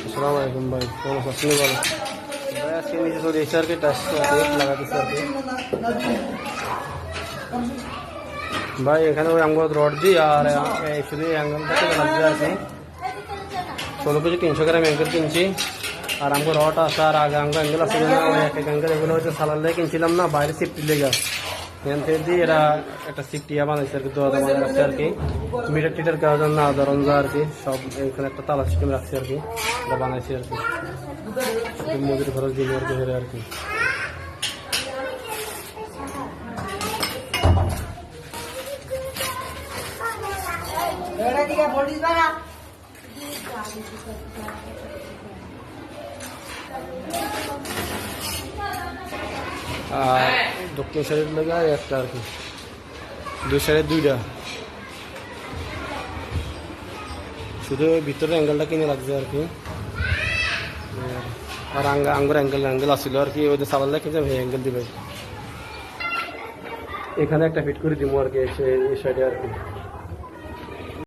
আসসালামু আলাইকুম ভাই, কেমন আছেন? ভালো ভাই। আজকে নিজে চলে এসে আর কি টাচ লাগাতেছে আর কি ভাই। এখানে ওই আঙ্গুল রড দিই আর শুধু অ্যাঙ্গেলটাকে লাগছে আর কি। 16 কেজি 300 গ্রাম অ্যাঙ্গেল কিনছি। আর আমাকে রড আছে আর আগে আমাকে অ্যাঙ্গেল আছে না, ওই এক এক অ্যাঙ্গেল এগুলো হচ্ছে সালার লেগে কিনছিলাম না, বাইরে সিফটি লেগে এখান থেকে দিয়ে এরা একটা সিফটিয়া বানাইছে আর কি, দোয়া বানায় রাখছে আর কি। মিটার টিটার করার জন্য ধরন যা আর কি সব এখানে একটা তালা সিস্টেম রাখছে আর কি, এটা বানাইছে আর কি। মজুরি খরচ দিল আর কি আর কি। আর দক্ষিণ সাইডের লেগে একটা আর কি, দুই সাইডে দুইটা, শুধু ভিতরে অ্যাঙ্গেলটা কিনে লাগছে আর কি। আর আঙ্গুর অ্যাঙ্গেল আসছিল আর কি, ওদের সালার কিনছে অ্যাঙ্গেল দিবে। এখানে একটা ফিট করে দিব আর কি এই সাইডে আর কি।